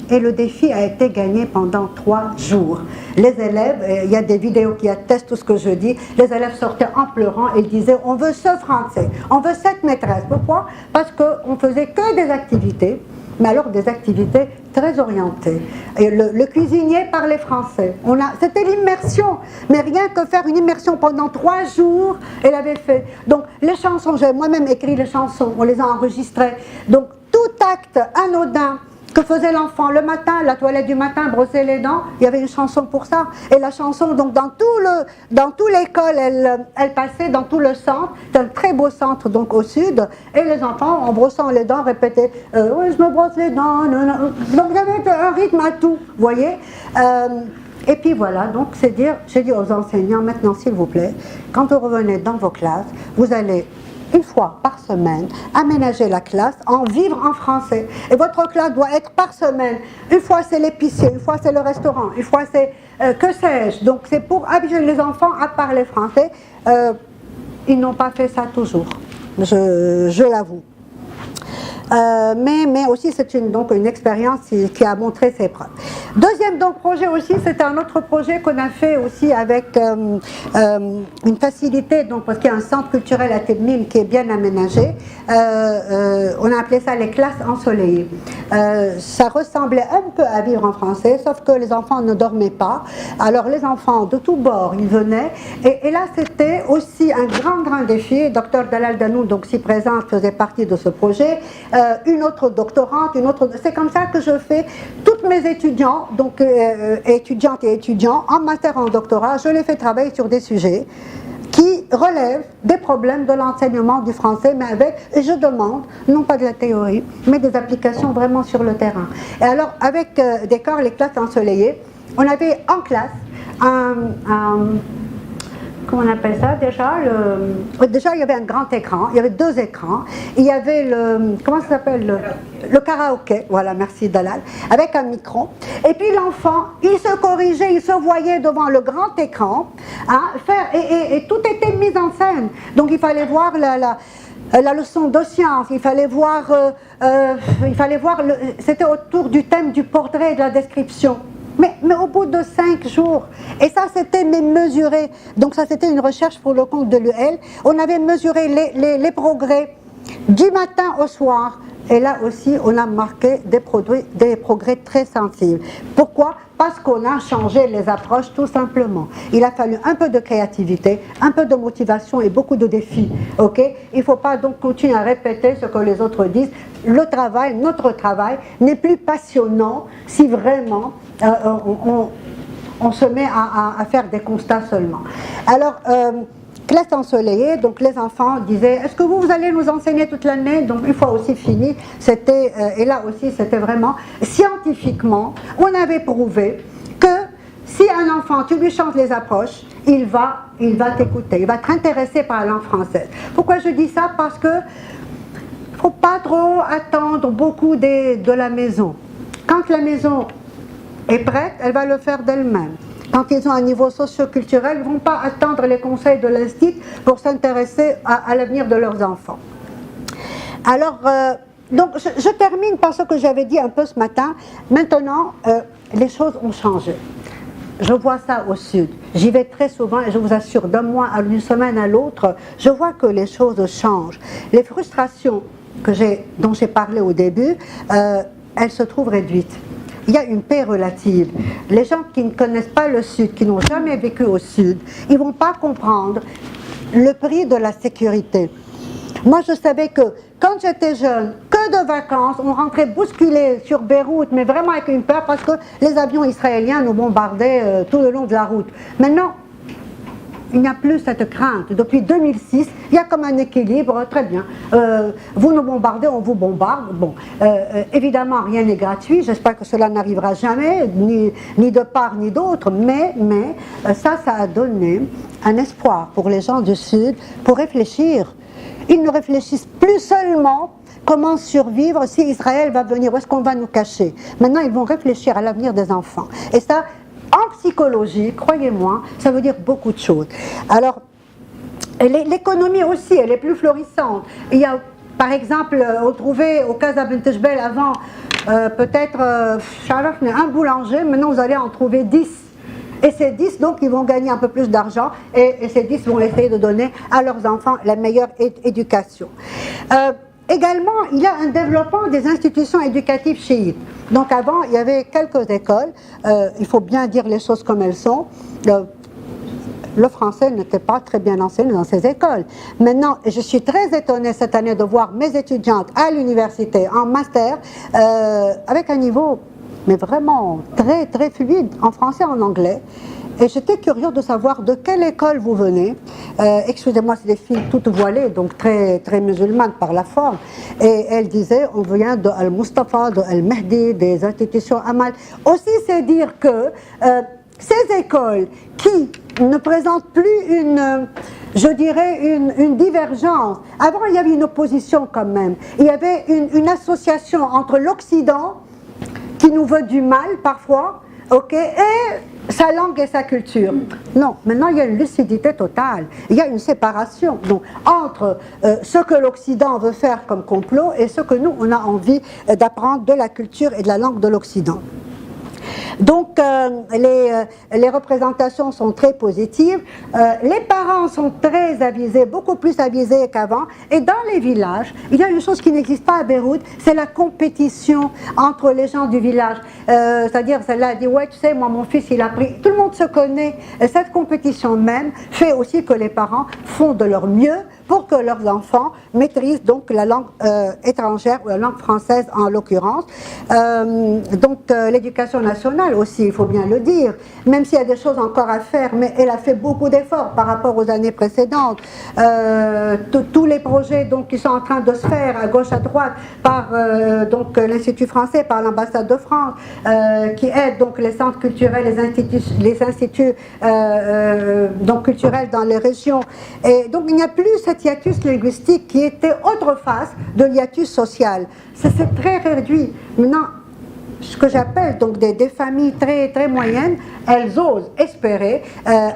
Et le défi a été gagné pendant 3 jours. Les élèves, il y a des vidéos qui attestent tout ce que je dis, les élèves sortaient en pleurant et disaient « on veut ce français, on veut cette maîtresse ». Pourquoi? Parce qu'on faisait que des activités, mais alors des activités très orientées. Et le cuisinier parlait français. C'était l'immersion, mais rien que faire une immersion pendant 3 jours, elle avait fait. Donc les chansons, j'ai moi-même écrit les chansons, on les a enregistrées. Donc tout acte anodin que faisait l'enfant le matin, la toilette du matin, brosser les dents, il y avait une chanson pour ça. Et la chanson, donc dans toute l'école, elle passait dans tout le centre. C'est un très beau centre donc au sud. Et les enfants, en brossant les dents, répétaient oui, je me brosse les dents. Non, non. Donc il y avait un rythme à tout, vous voyez. Et puis voilà, donc c'est dire, j'ai dit aux enseignants, maintenant s'il vous plaît, quand vous revenez dans vos classes, vous allez une fois par semaine, aménager la classe, en vivre en français. Et votre classe doit être par semaine. Une fois c'est l'épicier, une fois c'est le restaurant, une fois c'est que sais-je. Donc c'est pour habituer les enfants à parler français. Ils n'ont pas fait ça toujours, je l'avoue. Mais aussi c'est une expérience qui a montré ses preuves. Deuxième donc projet aussi, c'est un autre projet qu'on a fait aussi avec une facilité, donc parce qu'il y a un centre culturel à Tebnil qui est bien aménagé. On a appelé ça les classes ensoleillées. Ça ressemblait un peu à vivre en français, sauf que les enfants ne dormaient pas. Alors les enfants de tous bords, ils venaient. Et là c'était aussi un grand défi. Dr Dalal Danoun, donc si présente, faisait partie de ce projet. une autre doctorante, une autre... C'est comme ça que je fais toutes mes étudiants, donc étudiantes et étudiants, en master, en doctorat, je les fais travailler sur des sujets qui relèvent des problèmes de l'enseignement du français, mais avec, et je demande, non pas de la théorie, mais des applications vraiment sur le terrain. Et alors, avec des corps, les classes ensoleillées, on avait en classe comment on appelle ça déjà déjà, il y avait un grand écran, il y avait 2 écrans, il y avait comment ça s'appelle le karaoké, voilà, merci Dalal, avec un micro. Et puis l'enfant, il se corrigeait, il se voyait devant le grand écran, hein, et tout était mis en scène. Donc il fallait voir la leçon de science, il fallait voir c'était autour du thème du portrait et de la description. Mais au bout de 5 jours, et ça c'était mesuré, donc ça c'était une recherche pour le compte de l'UL, on avait mesuré les progrès du matin au soir, et là aussi on a marqué des progrès très sensibles. Pourquoi ? Parce qu'on a changé les approches tout simplement. Il a fallu un peu de créativité, un peu de motivation et beaucoup de défis. Okay ? Il ne faut pas donc continuer à répéter ce que les autres disent. Le travail, notre travail, n'est plus passionnant si vraiment on se met à faire des constats seulement. Alors, classe ensoleillée, donc les enfants disaient « Est-ce que vous allez nous enseigner toute l'année ?» Donc une fois aussi fini, c'était, et là aussi c'était vraiment scientifiquement, on avait prouvé que si un enfant, tu lui changes les approches, il va t'écouter, il va être intéressé par la langue française. Pourquoi je dis ça ? Parce que il ne faut pas trop attendre beaucoup de la maison. Quand la maison est prête, elle va le faire d'elle-même. Quand ils ont un niveau socio-culturel, ils ne vont pas attendre les conseils de l'Institut pour s'intéresser à l'avenir de leurs enfants. Alors, donc je termine par ce que j'avais dit un peu ce matin. Maintenant, les choses ont changé. Je vois ça au sud. J'y vais très souvent et je vous assure, d'un mois à une semaine à l'autre, je vois que les choses changent. Les frustrations dont j'ai parlé au début, elles se trouvent réduites. Il y a une paix relative. Les gens qui ne connaissent pas le Sud, qui n'ont jamais vécu au Sud, ils ne vont pas comprendre le prix de la sécurité. Moi, je savais que quand j'étais jeune, que de vacances, on rentrait bousculé sur Beyrouth, mais vraiment avec une peur parce que les avions israéliens nous bombardaient tout le long de la route. Maintenant, il n'y a plus cette crainte. Depuis 2006, il y a comme un équilibre, très bien. Vous nous bombardez, on vous bombarde. Bon, évidemment, rien n'est gratuit. J'espère que cela n'arrivera jamais, ni de part ni d'autre. Mais ça a donné un espoir pour les gens du Sud pour réfléchir. Ils ne réfléchissent plus seulement comment survivre si Israël va venir, où est-ce qu'on va nous cacher. Maintenant, ils vont réfléchir à l'avenir des enfants. Et ça, en psychologie, croyez-moi, ça veut dire beaucoup de choses. Alors, l'économie aussi, elle est plus florissante. Il y a, par exemple, on trouvait au Casa Bint Jbel avant, peut-être, un boulanger, maintenant vous allez en trouver 10. Et ces 10, donc, ils vont gagner un peu plus d'argent et ces 10 vont essayer de donner à leurs enfants la meilleure éducation. Également, il y a un développement des institutions éducatives chiites. Donc avant, il y avait quelques écoles, il faut bien dire les choses comme elles sont. Le français n'était pas très bien enseigné dans ces écoles. Maintenant, je suis très étonnée cette année de voir mes étudiantes à l'université, en master, avec un niveau, mais vraiment très, très fluide, en français et en anglais. Et j'étais curieuse de savoir de quelle école vous venez. Excusez-moi, c'est des filles toutes voilées, donc très, très musulmanes par la forme. Et elles disaient, on vient de Al-Mustafa, de Al-Mahdi, des institutions Amal. Aussi, c'est dire que ces écoles qui ne présentent plus une divergence. Avant, il y avait une opposition quand même. Il y avait une association entre l'Occident, qui nous veut du mal parfois, et sa langue et sa culture. Non, maintenant il y a une lucidité totale, il y a une séparation donc, entre ce que l'Occident veut faire comme complot et ce que nous, on a envie d'apprendre de la culture et de la langue de l'Occident. Donc les représentations sont très positives, les parents sont très avisés, beaucoup plus avisés qu'avant, et dans les villages, il y a une chose qui n'existe pas à Beyrouth, c'est la compétition entre les gens du village, c'est-à-dire celle-là dit ouais tu sais moi mon fils il a pris, tout le monde se connaît, et cette compétition même fait aussi que les parents font de leur mieux pour que leurs enfants maîtrisent donc la langue étrangère ou la langue française en l'occurrence. L'éducation nationale aussi, il faut bien le dire, même s'il y a des choses encore à faire, mais elle a fait beaucoup d'efforts par rapport aux années précédentes. Tous les projets donc, qui sont en train de se faire à gauche, à droite, par l'Institut français, par l'ambassade de France, qui aident donc les centres culturels, les instituts culturels dans les régions. Et donc il n'y a plus cet hiatus linguistique qui était autre face de l'hiatus social. C'est très réduit. Maintenant, ce que j'appelle donc des familles très moyennes, elles osent espérer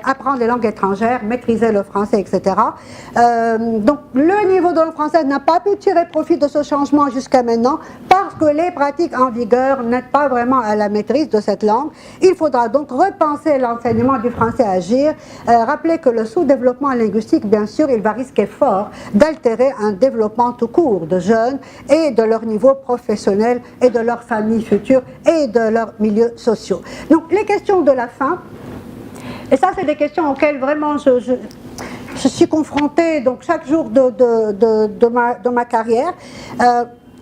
apprendre les langues étrangères, maîtriser le français, etc. Donc le niveau de langue française n'a pas pu tirer profit de ce changement jusqu'à maintenant parce que les pratiques en vigueur n'aident pas vraiment à la maîtrise de cette langue. Il faudra donc repenser l'enseignement du français à agir, rappeler que le sous-développement linguistique, bien sûr, il va risquer fort d'altérer un développement tout court de jeunes et de leur niveau professionnel et de leur famille future et de leurs milieux sociaux. Donc les questions de la fin, et ça c'est des questions auxquelles vraiment je suis confrontée donc chaque jour de ma carrière.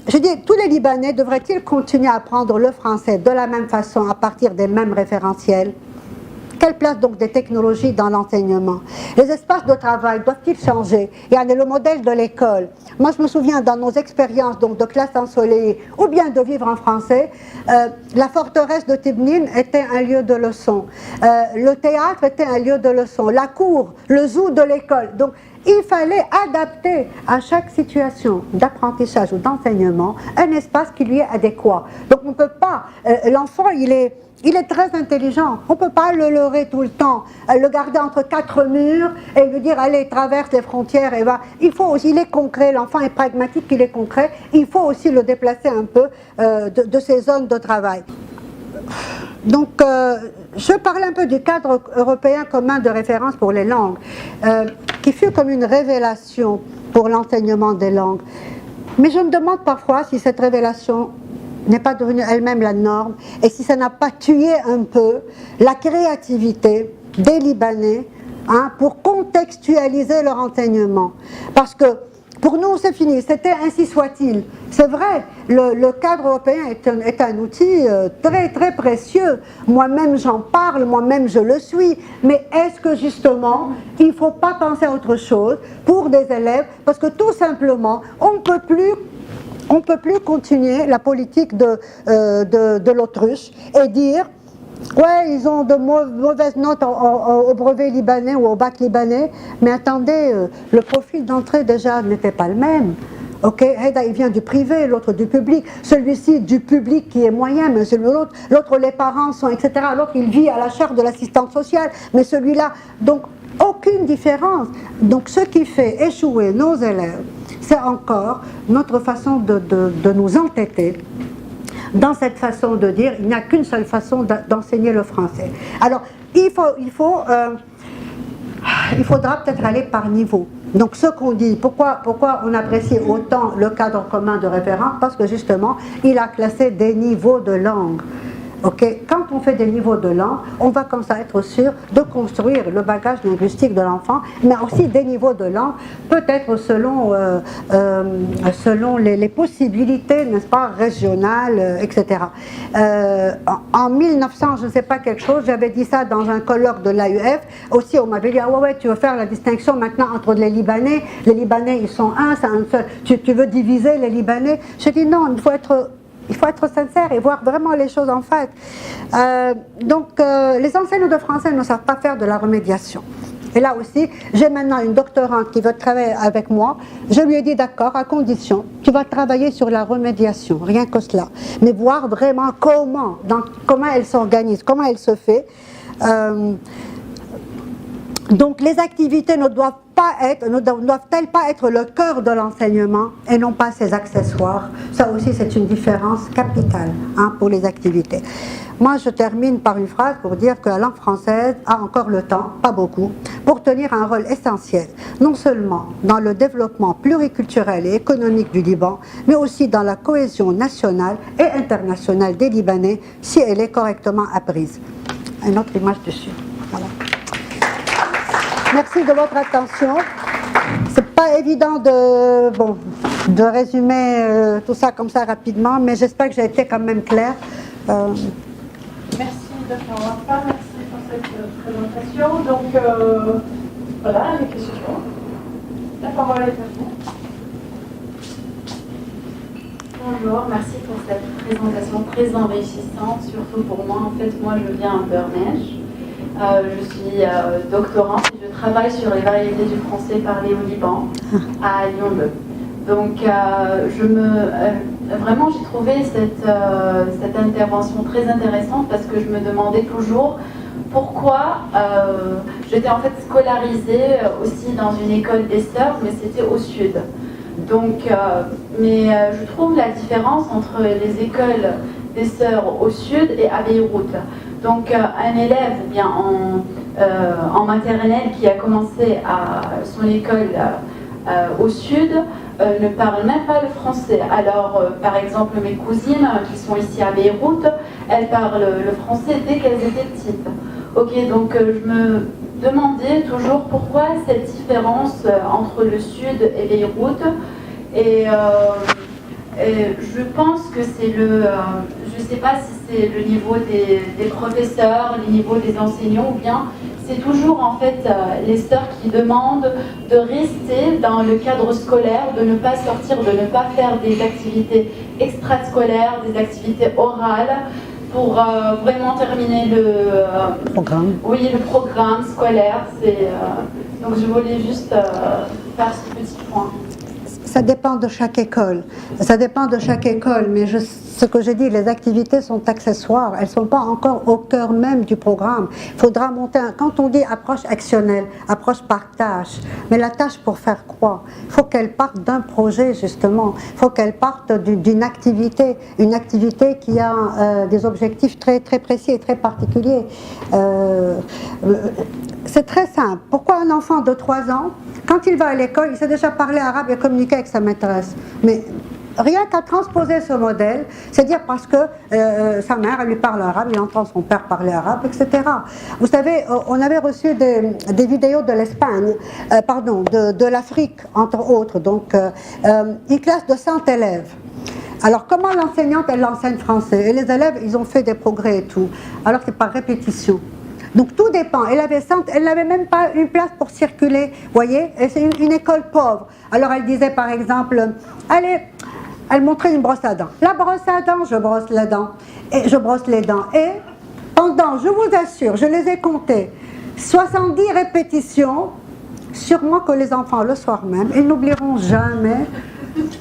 Je dis, tous les Libanais devraient-ils continuer à apprendre le français de la même façon, à partir des mêmes référentiels? Quelle place donc des technologies dans l'enseignement? Les espaces de travail doivent-ils changer? Il y a le modèle de l'école. Moi, je me souviens dans nos expériences donc, de classe ensoleillée ou bien de vivre en français, la forteresse de Tibnine était un lieu de leçon. Le théâtre était un lieu de leçon. La cour, le zoo de l'école. Donc, il fallait adapter à chaque situation d'apprentissage ou d'enseignement un espace qui lui est adéquat. Donc, on ne peut pas... l'enfant, il est très intelligent. On ne peut pas le leurrer tout le temps, le garder entre quatre murs et lui dire allez, traverse les frontières et va. Il faut aussi, il est concret, l'enfant est pragmatique, il est concret. Il faut aussi le déplacer un peu de ses zones de travail. Donc, je parlais un peu du cadre européen commun de référence pour les langues, qui fut comme une révélation pour l'enseignement des langues. Mais je me demande parfois si cette révélation n'est pas devenue elle-même la norme et si ça n'a pas tué un peu la créativité des Libanais pour contextualiser leur enseignement. Parce que pour nous, c'est fini, c'était ainsi soit-il. C'est vrai, le cadre européen est un outil très précieux. Moi-même, j'en parle, moi-même, je le suis. Mais est-ce que justement, il ne faut pas penser à autre chose pour des élèves? Parce que tout simplement, on ne peut plus continuer la politique de l'autruche et dire ouais, ils ont de mauvaises notes au brevet libanais ou au bac libanais, mais attendez, le profil d'entrée déjà n'était pas le même. Ok, Heda, il vient du privé, l'autre du public, celui-ci du public qui est moyen, mais l'autre les parents sont, etc. L'autre il vit à la charge de l'assistante sociale, mais celui-là, donc aucune différence. Donc ce qui fait échouer nos élèves, c'est encore notre façon de nous entêter dans cette façon de dire, il n'y a qu'une seule façon d'enseigner le français. Alors, il faudra peut-être aller par niveau. Donc, ce qu'on dit, pourquoi on apprécie autant le cadre commun de référence? Parce que justement, il a classé des niveaux de langue. Okay. Quand on fait des niveaux de langue, on va comme ça être sûr de construire le bagage linguistique de l'enfant, mais aussi des niveaux de langue, peut-être selon les possibilités, n'est-ce pas, régionales, etc. En 1900, je ne sais pas quelque chose, j'avais dit ça dans un colloque de l'AUF, aussi on m'avait dit, ah ouais, tu veux faire la distinction maintenant entre les Libanais ils sont un, c'est un seul, tu veux diviser les Libanais? J'ai dit non, il faut être sincère et voir vraiment les choses en fait. Les enseignants de français ne savent pas faire de la remédiation. Et là aussi, j'ai maintenant une doctorante qui veut travailler avec moi. Je lui ai dit d'accord, à condition, tu vas travailler sur la remédiation, rien que cela. Mais voir vraiment comment elle s'organise, comment elle se fait. Donc les activités ne doivent-elles pas être le cœur de l'enseignement et non pas ses accessoires? Ça aussi c'est une différence capitale pour les activités. Moi je termine par une phrase pour dire que la langue française a encore le temps, pas beaucoup, pour tenir un rôle essentiel, non seulement dans le développement pluriculturel et économique du Liban, mais aussi dans la cohésion nationale et internationale des Libanais si elle est correctement apprise. Une autre image dessus. Voilà. Merci de votre attention. pas évident de résumer tout ça comme ça rapidement, mais j'espère que j'ai été quand même claire. Merci, Dr. Wafa, merci pour cette présentation. Donc, voilà, les questions. La parole est à vous. Bonjour, merci pour cette présentation très enrichissante, surtout pour moi. En fait, moi, je viens à Bernège. Je suis doctorante et je travaille sur les variétés du français parlé au Liban, à Lyon 2. Donc, vraiment, j'ai trouvé cette intervention très intéressante parce que je me demandais toujours pourquoi j'étais en fait scolarisée aussi dans une école des sœurs, mais c'était au sud. Donc, je trouve la différence entre les écoles des sœurs au sud et à Beyrouth. Donc, un élève ou bien en maternelle qui a commencé son école au sud ne parle même pas le français. Alors, par exemple, mes cousines qui sont ici à Beyrouth, elles parlent le français dès qu'elles étaient petites. Ok, donc je me demandais toujours pourquoi cette différence entre le sud et Beyrouth. Et je pense que c'est je ne sais pas si c'est le niveau des professeurs, le niveau des enseignants, ou bien c'est toujours en fait les sœurs qui demandent de rester dans le cadre scolaire, de ne pas sortir, de ne pas faire des activités extrascolaires, des activités orales, pour vraiment terminer le programme. Oui, le programme scolaire. Donc je voulais juste faire ce petit point. Ça dépend de chaque école. Ça dépend de chaque école, mais ce que j'ai dit, les activités sont accessoires. Elles ne sont pas encore au cœur même du programme. Il faudra monter, quand on dit approche actionnelle, approche par tâche, mais la tâche pour faire quoi? Il faut qu'elle parte d'un projet, justement. Il faut qu'elle parte d'une activité, une activité qui a des objectifs très, très précis et très particuliers. C'est très simple. Pourquoi un enfant de 3 ans, quand il va à l'école, il sait déjà parler arabe et communiquer avec sa maîtresse? Mais rien qu'à transposer ce modèle, c'est-à-dire parce que sa mère, elle lui parle arabe, il entend son père parler arabe, etc. Vous savez, on avait reçu des vidéos de l'Espagne, de l'Afrique, entre autres, donc une classe de 100 élèves. Alors, comment l'enseignante, elle enseigne français? Et les élèves, ils ont fait des progrès et tout. Alors, c'est par répétition. Donc tout dépend. Elle n'avait même pas une place pour circuler, voyez. Et c'est une école pauvre. Alors elle disait par exemple, allez, elle montrait une brosse à dents. La brosse à dents, je brosse les dents. Et je brosse les dents. Et pendant, je vous assure, je les ai comptées, 70 répétitions, sûrement que les enfants, le soir même, ils n'oublieront jamais.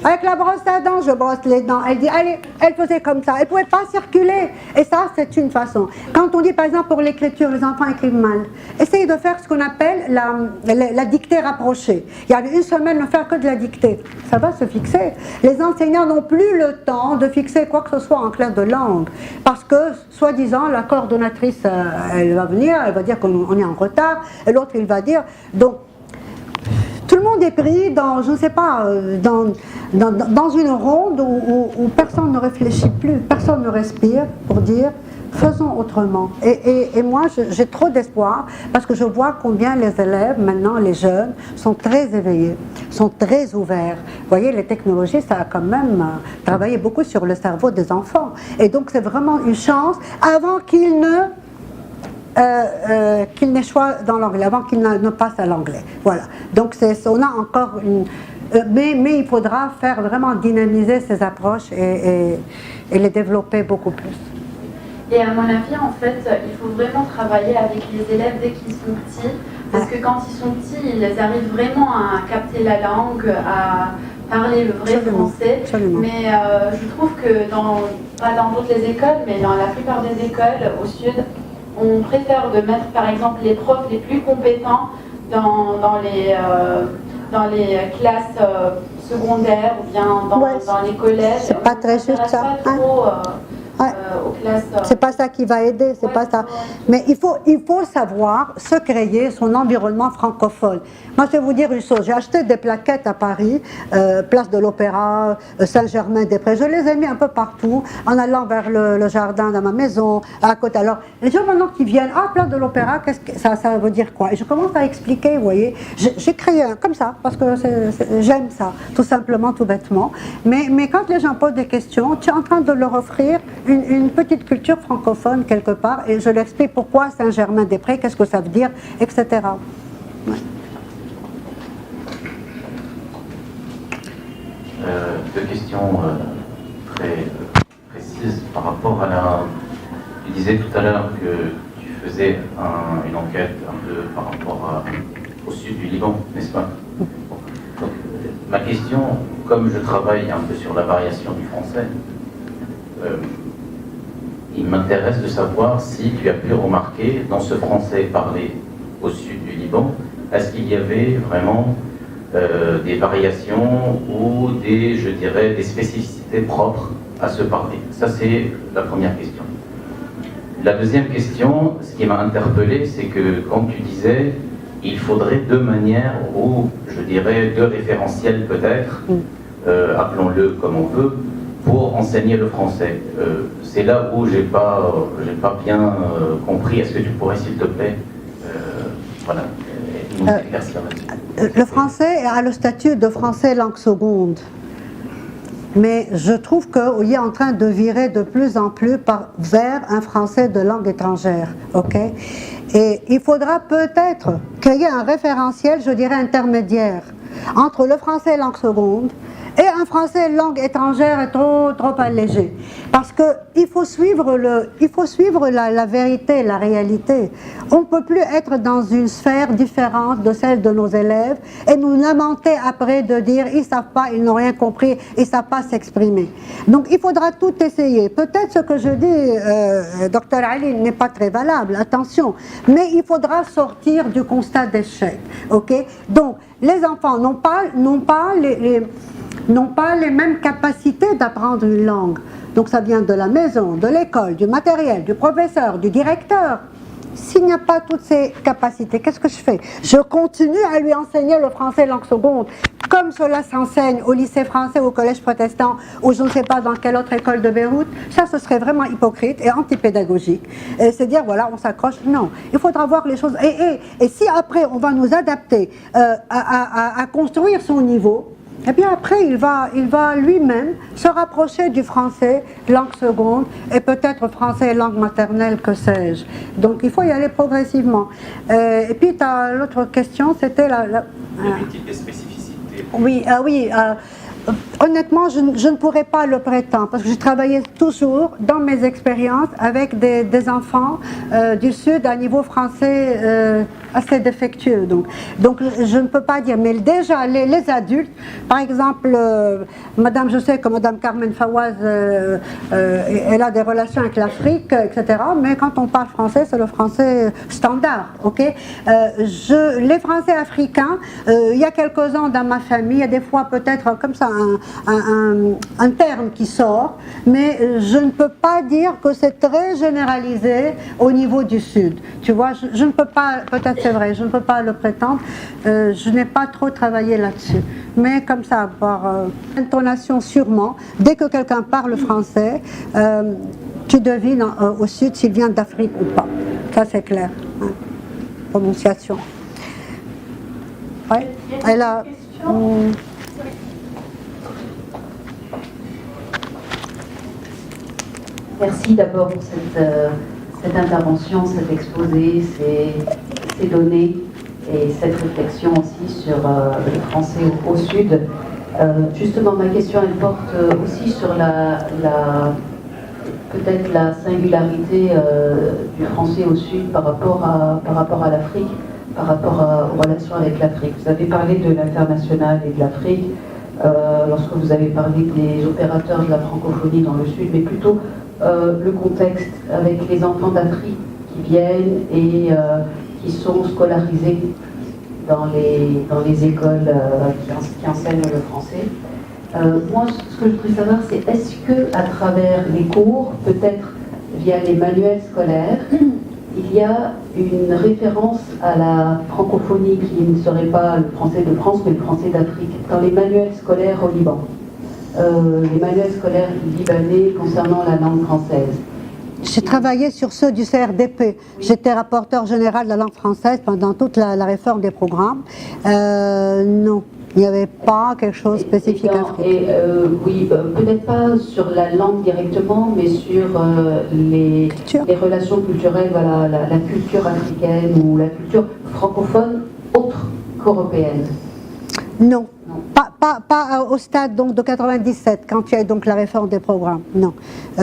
Avec la brosse à dents, je brosse les dents. Elle dit, allez, elle faisait comme ça. Elle ne pouvait pas circuler. Et ça, c'est une façon. Quand on dit, par exemple, pour l'écriture, les enfants écrivent mal, essayez de faire ce qu'on appelle la dictée rapprochée. Il y a une semaine, ne faire que de la dictée. Ça va se fixer. Les enseignants n'ont plus le temps de fixer quoi que ce soit en classe de langue. Parce que, soi-disant, la coordonnatrice, elle va venir, elle va dire qu'on est en retard. Et l'autre, il va dire, donc, tout le monde est pris dans, je ne sais pas, dans une ronde où personne ne réfléchit plus, personne ne respire pour dire faisons autrement. Et moi, j'ai trop d'espoir parce que je vois combien les élèves, maintenant les jeunes, sont très éveillés, sont très ouverts. Vous voyez, les technologies, ça a quand même travaillé beaucoup sur le cerveau des enfants. Et donc, c'est vraiment une chance avant qu'ils n'échouent dans l'anglais, avant qu'ils ne passent à l'anglais. Voilà. Donc on a encore une... mais il faudra faire vraiment dynamiser ces approches et les développer beaucoup plus. Et à mon avis, en fait, il faut vraiment travailler avec les élèves dès qu'ils sont petits, parce que quand ils sont petits, ils arrivent vraiment à capter la langue, à parler le vrai français. Absolument. Mais je trouve que, pas dans toutes les écoles, mais dans la plupart des écoles au sud, on préfère de mettre par exemple les profs les plus compétents dans les classes secondaires ou bien dans les collèges. C'est pas très juste ça. Pas trop aux classes. C'est pas ça qui va aider, c'est pas ça. Mais il faut savoir se créer son environnement francophone. Moi, je vais vous dire une chose. J'ai acheté des plaquettes à Paris, place de l'Opéra, Saint-Germain-des-Prés. Je les ai mis un peu partout, en allant vers le jardin de ma maison, à côté. Alors, les gens maintenant qui viennent, place de l'Opéra, qu'est-ce que ça veut dire quoi? Et je commence à expliquer, vous voyez. J'ai créé un comme ça, parce que j'aime ça, tout simplement, tout bêtement. Mais quand les gens posent des questions, tu es en train de leur offrir une petite culture francophone quelque part, et je leur explique pourquoi Saint-Germain-des-Prés, qu'est-ce que ça veut dire, etc. Ouais. Deux questions très précises par rapport à la... Tu disais tout à l'heure que tu faisais une enquête un peu par rapport au sud du Liban, n'est-ce pas? Donc, ma question, comme je travaille un peu sur la variation du français, il m'intéresse de savoir si tu as pu remarquer dans ce français parlé au sud du Liban, est-ce qu'il y avait vraiment des variations ou je dirais, des spécificités propres à ce parler? Ça, c'est la première question. La deuxième question, ce qui m'a interpellé, c'est que quand tu disais il faudrait deux manières ou, je dirais, deux référentiels peut-être, appelons-le comme on veut, pour enseigner le français. C'est là où j'ai pas bien compris. Est-ce que tu pourrais, s'il te plaît, voilà, nous éclaircir là-dessus? Le français a le statut de français langue seconde. Mais je trouve qu'il est en train de virer de plus en plus vers un français de langue étrangère. Ok? Et il faudra peut-être créer un référentiel, je dirais, intermédiaire entre le français langue seconde et un français langue étrangère trop allégé. Parce qu'il faut suivre, la vérité, la réalité. On ne peut plus être dans une sphère différente de celle de nos élèves et nous lamenter après de dire ils ne savent pas, ils n'ont rien compris, ils ne savent pas s'exprimer. Donc il faudra tout essayer. Peut-être ce que je dis, Dr Ali, n'est pas très valable, attention. Mais il faudra sortir du constat d'échec. Okay? Donc les enfants n'ont pas les mêmes capacités d'apprendre une langue. Donc ça vient de la maison, de l'école, du matériel, du professeur, du directeur. S'il n'y a pas toutes ces capacités, qu'est-ce que je fais? Je continue à lui enseigner le français langue seconde, comme cela s'enseigne au lycée français, au collège protestant, ou je ne sais pas dans quelle autre école de Beyrouth. Ça, ce serait vraiment hypocrite et antipédagogique. C'est dire, voilà, on s'accroche. Non, il faudra voir les choses. Et si après, on va nous adapter à construire son niveau, eh bien après, il va lui-même se rapprocher du français, langue seconde, et peut-être français langue maternelle, que sais-je. Donc il faut y aller progressivement. Et puis l'autre question, c'était la... Le type de spécificité. Oui, honnêtement, je ne pourrais pas le prétendre, parce que je travaillais toujours dans mes expériences avec des enfants du Sud à niveau français assez défectueux. Donc je ne peux pas dire, mais déjà les adultes, par exemple, je sais que Madame Carmen Fawaz, elle a des relations avec l'Afrique, etc., mais quand on parle français, c'est le français standard, ok? Les Français africains, il y a quelques-uns dans ma famille, il y a des fois peut-être comme ça un terme qui sort, mais je ne peux pas dire que c'est très généralisé au niveau du Sud. Tu vois, je ne peux pas, peut-être c'est vrai, je ne peux pas le prétendre, je n'ai pas trop travaillé là-dessus. Mais comme ça, par intonation sûrement, dès que quelqu'un parle français, tu devines au Sud s'il vient d'Afrique ou pas. Ça c'est clair. Hein. Prononciation. Ouais. Et là, merci d'abord pour cette intervention, cet exposé, ces données et cette réflexion aussi sur le français au Sud. Justement, ma question, elle porte aussi sur peut-être la singularité du français au Sud par rapport à l'Afrique, par rapport aux relations avec l'Afrique. Vous avez parlé de l'international et de l'Afrique lorsque vous avez parlé des opérateurs de la francophonie dans le Sud, mais plutôt le contexte avec les enfants d'Afrique qui viennent et qui sont scolarisés dans les écoles qui enseignent le français. Moi, ce que je voudrais savoir, c'est est-ce que à travers les cours, peut-être via les manuels scolaires, il y a une référence à la francophonie qui ne serait pas le français de France, mais le français d'Afrique, dans les manuels scolaires au Liban, les manuels scolaires libanais concernant la langue française. J'ai travaillé sur ceux du CRDP. J'étais rapporteur général de la langue française pendant toute la réforme des programmes. Non, il n'y avait pas quelque chose de spécifique africain. Oui, peut-être pas sur la langue directement, mais sur les relations culturelles, voilà, la culture africaine ou la culture francophone autre qu'européenne. Non. Pas au stade donc de 97, quand il y a eu donc la réforme des programmes, non.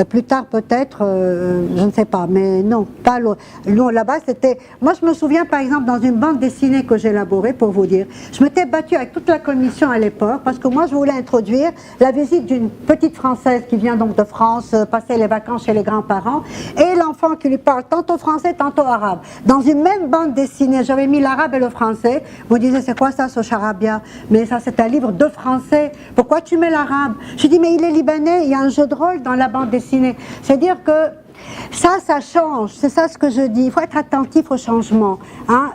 Plus tard peut-être, je ne sais pas, mais non, pas là-bas c'était... Moi je me souviens par exemple dans une bande dessinée que j'ai élaborée, pour vous dire, je m'étais battue avec toute la commission à l'époque, parce que moi je voulais introduire la visite d'une petite Française qui vient donc de France, passer les vacances chez les grands-parents, et l'enfant qui lui parle tantôt français, tantôt arabe. Dans une même bande dessinée, j'avais mis l'arabe et le français, vous disiez c'est quoi ça, ce charabia? Mais ça c'est un livre de français, pourquoi tu mets l'arabe? Je dis mais il est libanais, il y a un jeu de rôle dans la bande dessinée. C'est-à-dire que ça change, c'est ça ce que je dis, il faut être attentif au changement. Hein.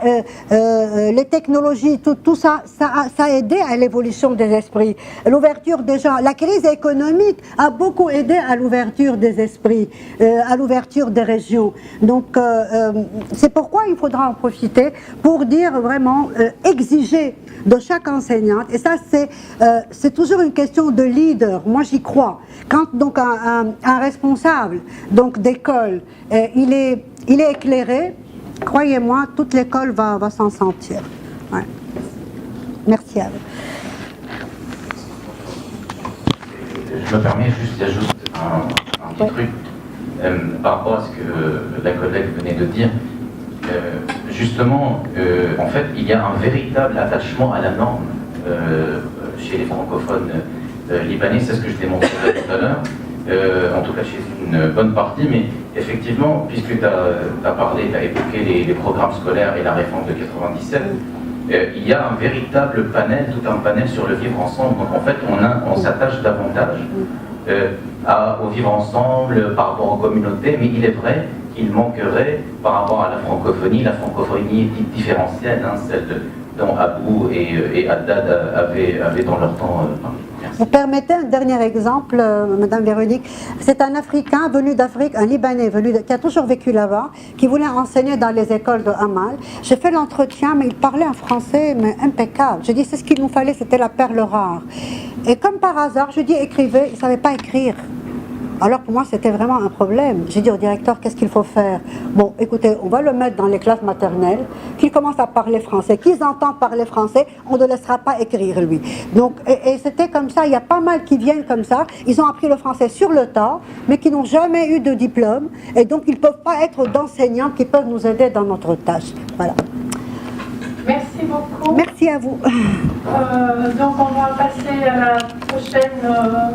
Les technologies, tout ça a aidé à l'évolution des esprits. L'ouverture des gens, la crise économique a beaucoup aidé à l'ouverture des esprits, à l'ouverture des régions. Donc c'est pourquoi il faudra en profiter pour dire vraiment, exiger de chaque enseignante, et ça c'est toujours une question de leader, moi j'y crois. Quand donc un responsable donc d'école, il est éclairé, croyez-moi, toute l'école va s'en sentir. Ouais. Merci à vous. Je me permets juste d'ajouter un petit truc par rapport à ce que la collègue venait de dire. Justement, en fait, il y a un véritable attachement à la norme chez les francophones libanais, c'est ce que je démontrerai tout à l'heure, en tout cas chez une bonne partie, mais effectivement, puisque tu as parlé, tu as évoqué les programmes scolaires et la réforme de 97, il y a un véritable panel, tout un panel sur le vivre ensemble. Donc en fait, on s'attache davantage au vivre ensemble par rapport aux communautés, mais il est vrai qu'il manquerait par rapport à la francophonie dite différentielle, hein, celle dont Abou et Haddad avaient dans leur temps parlé. Vous permettez un dernier exemple, Madame Véronique. C'est un Africain venu d'Afrique, un Libanais qui a toujours vécu là-bas, qui voulait enseigner dans les écoles de Hamal. J'ai fait l'entretien, mais il parlait un français mais impeccable. Je dis c'est ce qu'il nous fallait, c'était la perle rare. Et comme par hasard, je dis écrivez, il ne savait pas écrire. Alors pour moi, c'était vraiment un problème. J'ai dit au directeur, qu'est-ce qu'il faut faire? Bon, écoutez, on va le mettre dans les classes maternelles, qu'il commence à parler français, qu'ils entendent parler français, on ne laissera pas écrire, lui. Donc, et c'était comme ça, il y a pas mal qui viennent comme ça, ils ont appris le français sur le tas, mais qui n'ont jamais eu de diplôme, et donc ils ne peuvent pas être d'enseignants qui peuvent nous aider dans notre tâche. Voilà. Merci beaucoup. Merci à vous. Donc on va passer à la prochaine...